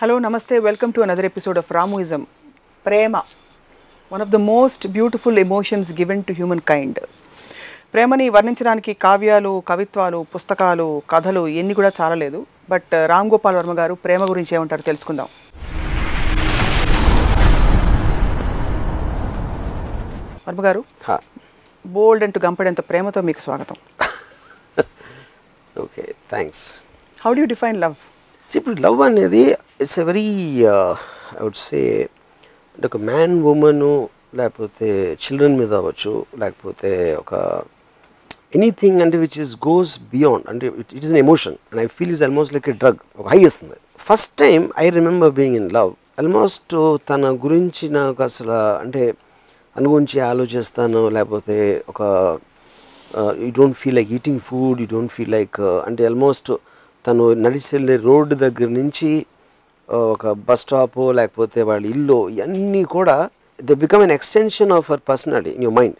Hello, Namaste. Welcome to another episode of Ramuism. Prema, one of the most beautiful emotions given to humankind. ప్రేమని వర్ణించడానికి కావ్యాలు, కవిత్వాలు, పుస్తకాలు, కథలు ఎన్ని కూడా చాలలేదు. బట్ రామ్ గోపాల్ వర్మ గారు ప్రేమ గురించి ఏమంటారు తెలుసుకుందాం. వర్మ గారు, బోల్డ్ అండ్ గంపడెంత ప్రేమతో మీకు స్వాగతం. Okay, thanks. How do you define love? ఇప్పుడు లవ్ అనేది it's a very I would say అంటే ఒక మ్యాన్ ఉమెను లేకపోతే చిల్డ్రన్ మీద అవ్వచ్చు, లేకపోతే ఒక ఎనీథింగ్ అంటే విచ్ ఇస్ గోస్ బియాండ్ అంటే it is an emotion and I feel is almost like a drug. ఒక హై వస్తుంది. First time I remember being in love, almost తన గురించి నాకు అసలు అంటే తన గురించి ఆలోచిస్తాను, లేకపోతే ఒక you don't feel like eating food, you don't feel like అంటే ఆల్మోస్ట్ తను నడిచి వెళ్ళే రోడ్డు దగ్గర నుంచి ఒక బస్ స్టాపు లేకపోతే వాళ్ళ ఇల్లు ఇవన్నీ కూడా they become an extension of our personality in your mind.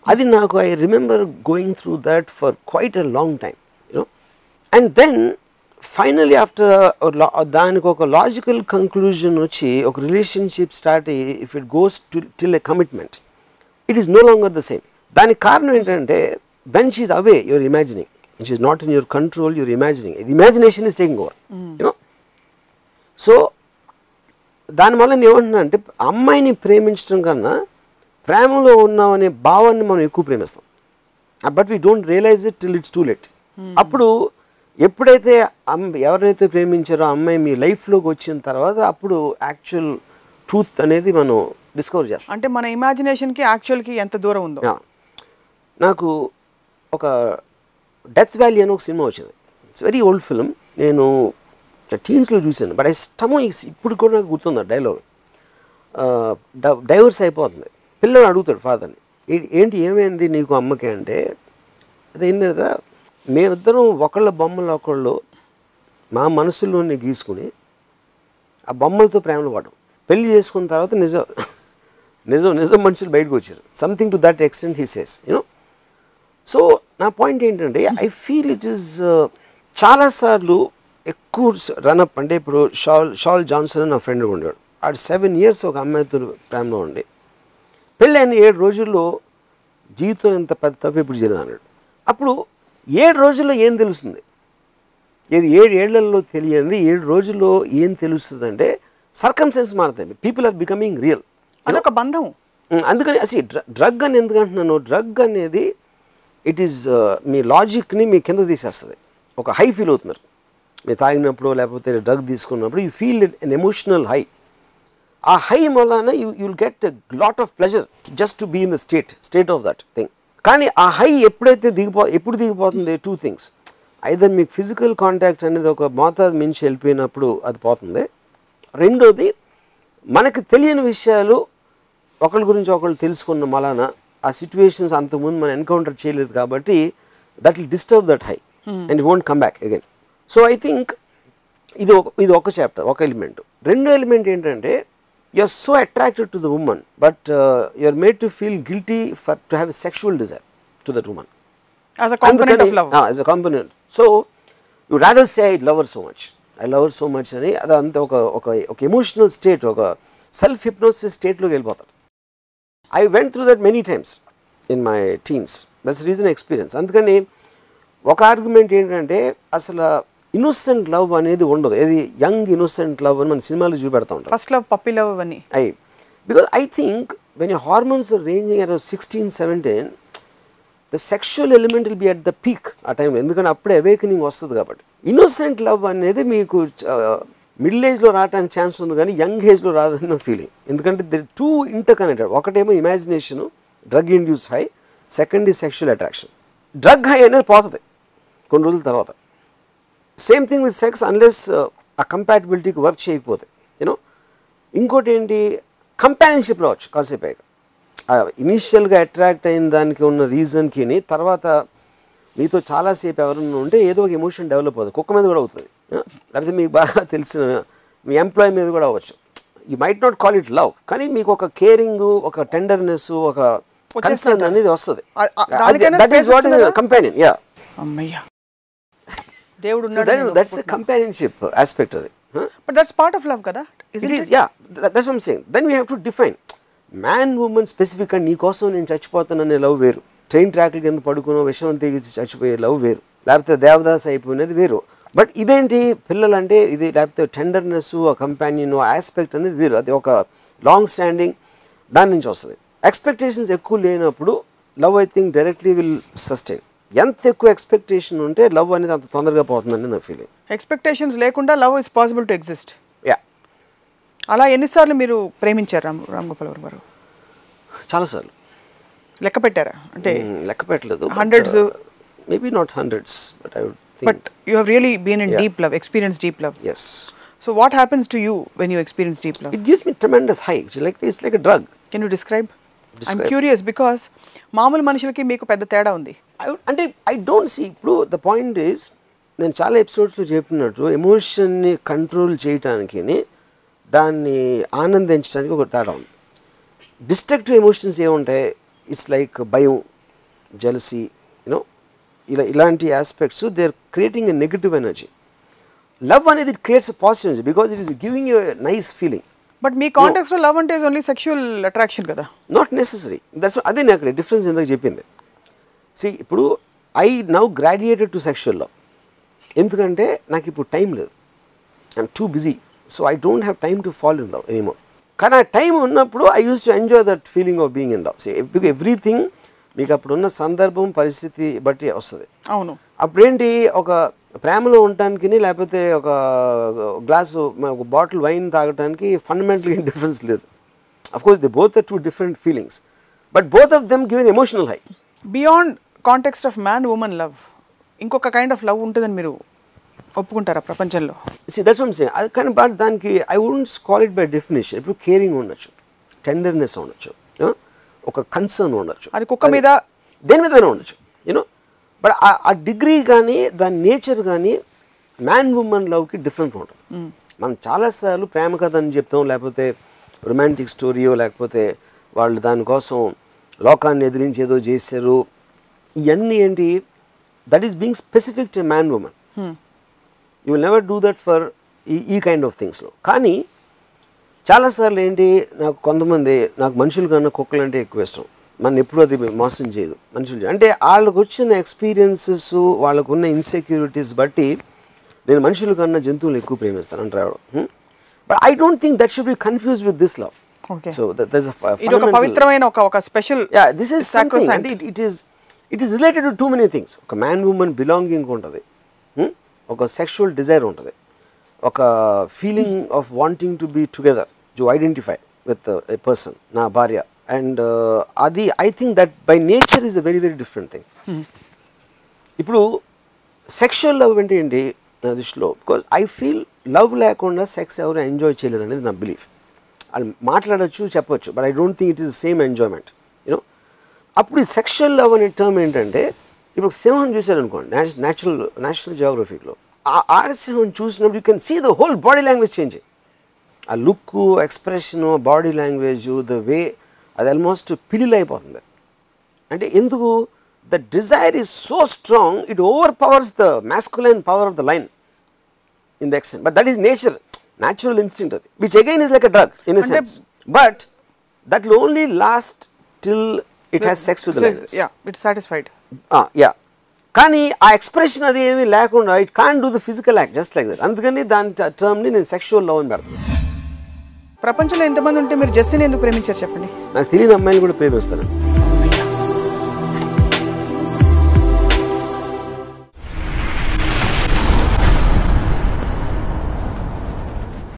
అది నాకు I remember going through that for quite a long time you know. And then finally after దానికి ఒక లాజికల్ కంక్లూజన్ వచ్చి ఒక రిలేషన్షిప్ స్టార్ట్ అయ్యి if it goes till a commitment it is no longer the same. దానికి కారణం ఏంటంటే when she is away your imagining, which is not in your control, you're imagining. The imagination is taking over, you know. So దానివల్ల నేను ఏమంటున్నా అంటే అమ్మాయిని ప్రేమించడం కన్నా ప్రేమలో ఉన్నామనే భావాన్ని మనం ఎక్కువ ప్రేమిస్తాం. But we don't realize it till it's too late. అప్పుడు ఎప్పుడైతే ఎవరినైతే ప్రేమించారో అమ్మాయి మీ లైఫ్లోకి వచ్చిన తర్వాత అప్పుడు యాక్చువల్ ట్రూత్ అనేది మనం డిస్కవర్ చేస్తాం. అంటే మన ఇమాజినేషన్కి యాక్చువల్కి ఎంత దూరం ఉందో. నాకు ఒక డెత్ వ్యాలీ అని ఒక సినిమా వచ్చింది. It's very old film. నేను టీన్స్లో చూశాను, బట్ ఇప్పుడు కూడా నాకు గుర్తుంది డైలాగ్. డైవర్స్ అయిపోతుంది, పిల్లడు అడుగుతాడు ఫాదర్ని, ఏంటి ఏమైంది నీకు అమ్మకి అంటే, అదేం లేదురా మేమిద్దరం ఒకళ్ళ బొమ్మలు ఒకళ్ళు మా మనసులోనే గీసుకుని ఆ బొమ్మలతో ప్రేమలో పడ్డాం. పెళ్లి చేసుకున్న తర్వాత నిజం నిజం నిజం మనుషులు బయటకు వచ్చారు. Something to that extent he says you know. So నా పాయింట్ ఏంటంటే ఐ ఫీల్ ఇట్ ఈస్ చాలాసార్లు ఎక్కువ రన్అప్ అంటే ఇప్పుడు షాల్ జాన్సన్ అని నా ఫ్రెండ్ ఉండేవాడు. ఆడు 7 years ఒక అమ్మాయితో ప్రేమలో ఉండి పెళ్ళైన 7 రోజుల్లో జీవితం ఎంత పెద్ద తప్పు ఇప్పుడు చేయలేదు అన్నాడు. అప్పుడు 7 రోజుల్లో ఏం తెలుస్తుంది? ఏది 7 ఏళ్లలో తెలియంది 7 రోజుల్లో ఏం తెలుస్తుంది అంటే సర్కమ్స్టెన్సెస్ మారుతాయి. People are becoming real. అదొక బంధం. అందుకని అసలు డ్రగ్ అని ఎందుకంటున్నాను, డ్రగ్ అనేది ఇట్ ఈస్ మీ లాజిక్ని మీ కింద తీసేస్తుంది. ఒక హై ఫీల్ అవుతున్నారు మీరు తాగినప్పుడు లేకపోతే డ్రగ్ తీసుకున్నప్పుడు, you feel an emotional high. ఆ హై వలన you'll get lot of pleasure just to be in the state of that thing. కానీ ఆ హై ఎప్పుడు దిగిపోతుంది? 2 things. ఐదర్ మీకు ఫిజికల్ కాంటాక్ట్ అనేది ఒక మోతాదు మించి వెళ్ళిపోయినప్పుడు అది పోతుంది. రెండోది మనకు తెలియని విషయాలు ఒకరి గురించి ఒకళ్ళు తెలుసుకున్న మలాన ఆ సిచ్యువేషన్స్ అంతకుముందు మనం ఎన్కౌంటర్ చేయలేదు కాబట్టి that will disturb that high and it won't come back again. So I think ఇది ఒక చాప్టర్, ఒక ఎలిమెంట్. రెండో ఎలిమెంట్ ఏంటంటే you are so attracted to the women but you are made to feel guilty for to have a sexual desire to that women as a component of love. as a component. So you rather say I love her so much, I love her so much అని అదంతా ఒక emotional state, ఒక self hypnosis స్టేట్లోకి వెళ్ళిపోతారు. I went through that many times in my teens. That's reason experience. అందుకని ఒక argument ఏంటంటే అసలు innocent love అనేది ఉండదు. ఏది యంగ్ ఇన్నోసెంట్ లవ్ అని మన సినిమాలు చూపెడతా ఉంటాం. ఫస్ట్ లవ్, పప్పీ లవ్ అని. Because I think when your hormones are ranging at 16-17 the sexual element will be at the peak ఆ టైంలో. ఎందుకంటే అప్పుడే అవేకనింగ్ వస్తుంది కాబట్టి. ఇన్నోసెంట్ లవ్ అనేది మీకు మిడిల్ ఏజ్లో రావడానికి ఛాన్స్ ఉంది కానీ యంగ్ ఏజ్లో రాదన్న ఫీలింగ్. ఎందుకంటే దే టూ ఇంటర్ కనెక్టెడ్. ఒకటేమో imagination, drug induced high. Second ఈ సెక్షువల్ అట్రాక్షన్. డ్రగ్ హై అనేది పోతుంది కొన్ని రోజుల తర్వాత. Same thing with sex unless ఆ కంపాటిబిలిటీకి వర్క్ చేయకపోతే యూనో. ఇంకోటి ఏంటి, కంపానియన్షిప్ రావచ్చు కాసేపు అయ్యాక. ఇనీషియల్గా అట్రాక్ట్ అయిన దానికి ఉన్న రీజన్కి తర్వాత మీతో చాలాసేపు ఎవరన్నా ఉంటే ఏదో ఒక ఎమోషన్ డెవలప్ అవుతుంది. కుక్క మీద కూడా అవుతుంది, లేకపోతే మీకు బాగా తెలిసిన మీ ఎంప్లాయీ మీద కూడా అవ్వచ్చు. You might not call it love, కానీ మీకు ఒక కేరింగ్, ఒక టెండర్నెస్, ఒక కన్సర్న్ అనేది వస్తుంది. That is what is companion. Yeah, అమ్మయ్య దేవుడు దట్స్ కంపానియన్షిప్ ఆస్పెక్ట్ అది. But that's part of love kada, isn't it? Yeah, that's what I'm saying. Then we have to define man women స్పెసిఫిక్గా నీ కోసం నేను చచ్చిపోతాననే లవ్ వేరు, ట్రైన్ ట్రాక్ల కింద పడుకునో విషయం తెగిసి చచ్చిపోయే లవ్ వేరు, లేకపోతే దేవదాస్ అయిపోయినది వేరు. బట్ ఇదేంటి పిల్లలంటే ఇది, లేకపోతే టెండర్నెస్, ఆ కంపానియన్ ఆస్పెక్ట్ అనేది వేరు. అది ఒక లాంగ్ స్టాండింగ్ దాని నుంచి వస్తుంది. ఎక్స్పెక్టేషన్స్ ఎక్కువ లేనప్పుడు love I think directly will sustain. ఎంత ఎక్కువ ఎక్స్పెక్టేషన్ ఉంటే లవ్ అనేది అంత తొందరగా పోతుందని నా ఫీలింగ్. ఎక్స్పెక్టేషన్స్ లేకుండా love is possible to exist. Yeah. అలా ఎన్నిసార్లు మీరు ప్రేమించారు రామ్ గోపాల్ వర్మ గారు? చాలాసార్లు. లెక్క పెట్టారా? అంటే లెక్క పెట్టలేదు. Hundreds, maybe not hundreds, but I would think. But you have really been in deep love, experience deep love. Yes. So what happens to you when you experience deep love? It gives me tremendous high. It's like a drug. Can you describe? I'm curious because మామూలు మనుషులకి మీకు పెద్ద తేడా ఉంది. అంటే I don't see. ఇప్పుడు the point is, నేను చాలా ఎపిసోడ్స్లో చెప్పినట్టు ఎమోషన్ని కంట్రోల్ చేయడానికి, దాన్ని ఆనందించడానికి ఒక తేడా ఉంది. డిస్ట్రక్టివ్ ఎమోషన్స్ ఏముంటాయి? ఇట్స్ లైక్ భయం, జెలసీ, యూనో, ఇలాంటి aspects they are creating a negative energy. Love అనేది it creates positive energy because it is giving you a nice feeling. But మీ కాంటెక్స్లో లవ్ అంటే ఇస్ ఓన్లీ సెక్షువల్ అట్రాక్షన్ కదా? Not necessary. That's అదే నాకు అక్కడ difference ఎందుకు చెప్పింది. సి, ఇప్పుడు I now graduated to sexual love. ఎందుకంటే నాకు ఇప్పుడు టైం లేదు, I'm too busy, so I don't have time to fall in love anymore. కానీ ఆ టైం ఉన్నప్పుడు I use to enjoy that feeling of being in love. See, everything మీకు అప్పుడున్న సందర్భం, పరిస్థితి బట్టి వస్తుంది. అవును. అప్పుడేంటి, ఒక ప్రేమలో ఉండటానికి లేకపోతే ఒక గ్లాసు, ఒక బాటిల్ వైన్ తాగడానికి ఫండమెంటల్ ఏం డిఫరెన్స్ లేదు. Of course they both are two different feelings, but both of them give an emotional high. Beyond context of man women love ఇంకొక కైండ్ ఆఫ్ లవ్ ఉంటుందని మీరు ఒప్పుకుంటారా ప్రపంచంలో? See, that's what I'm saying. అది కానీ but దానికి I wouldn't call it by definition. ఇప్పుడు caring ఉండొచ్చు, టెండర్నెస్ ఉండొచ్చు, ఒక కన్సర్న్ ఉండొచ్చు, అది కుక్క మీద దేని మీద ఉండొచ్చు, యూనో. బట్ ఆ డిగ్రీ కానీ దాని నేచర్ కానీ మ్యాన్ ఉమెన్ లవ్కి డిఫరెంట్ ఉంటుంది. మనం చాలాసార్లు ప్రేమ కథ అని చెప్తాం, లేకపోతే రొమాంటిక్ స్టోరీయో, లేకపోతే వాళ్ళు దానికోసం లోకాన్ని ఎదిరించి ఏదో చేశారు. ఇవన్నీ ఏంటి, that is being specific to man women. You will never do that for ఈ కైండ్ ఆఫ్ థింగ్స్లో. కానీ చాలాసార్లు ఏంటి, కొంతమంది నాకు మనుషుల కన్నా కుక్కలు అంటే ఎక్కువ ఇష్టం, మన ఎప్పుడు అది మోసం చేయదు మనుషులు. అంటే వాళ్ళకు వచ్చిన ఎక్స్పీరియన్సెస్, వాళ్ళకు ఉన్న ఇన్సెక్యూరిటీస్ బట్టి నేను మనుషుల కన్నా జంతువులు ఎక్కువ ప్రేమిస్తాను అంటారు. But I don't think that should be confuse with this love. So ఇది ఒక పవిత్రమైన ఒక స్పెషల్, దిస్ ఈస్ సంథింగ్, అంటే it is related to too many things. ఒక మ్యాన్ ఉమెన్ బిలాంగింగ్ ఉంటుంది, ఒక సెక్షువల్ డిజైర్ ఉంటుంది, ఒక feeling of wanting to be together, to identify with a person, నా భార్య. అండ్ అది I think that by nature is a very very different thing. ఇప్పుడు sexual love అంటే ఏంటి నా దృష్టిలో, బికాజ్ ఐ ఫీల్ లవ్ లేకుండా సెక్స్ ఎవరు ఎంజాయ్ చేయలేదు అనేది నా బిలీఫ్. వాళ్ళు మాట్లాడచ్చు, చెప్పొచ్చు, but I don't think it is the same enjoyment, you know. అప్పుడు ఈ సెక్షువల్ లవ్ అనే టర్మ్ ఏంటంటే, ఇప్పుడు సింహం చూశారనుకోండి, నేషనల్ జియోగ్రఫీలో ఆ ఆడసింహం చూసినప్పుడు you can see the whole body language changing. ఆ look, expression, body language, the way, అది ఆల్మోస్ట్ పిలిల్ అయిపోతుంది. అంటే ఎందుకు, the desire is so strong, it overpowers the masculine power of the lion in the extent. But that is nature, natural instinct అది, which again is like a drug in a sense. But that will only last till it has sex with the lines. It's satisfied. Yeah. కానీ ఆ expression అది ఏమీ లేకుండా it can't do the physical act just like that. అందుకని దాని టర్మ్ని నేను sexual love అని పెడతాను. ప్రపంచంలో ఎంతమంది ఉంటే మీరు జస్టిని ఎందుకు ప్రేమించారు చెప్పండి? నాకు తెలియని అమ్మాయిని కూడా ప్రేమిస్తాను.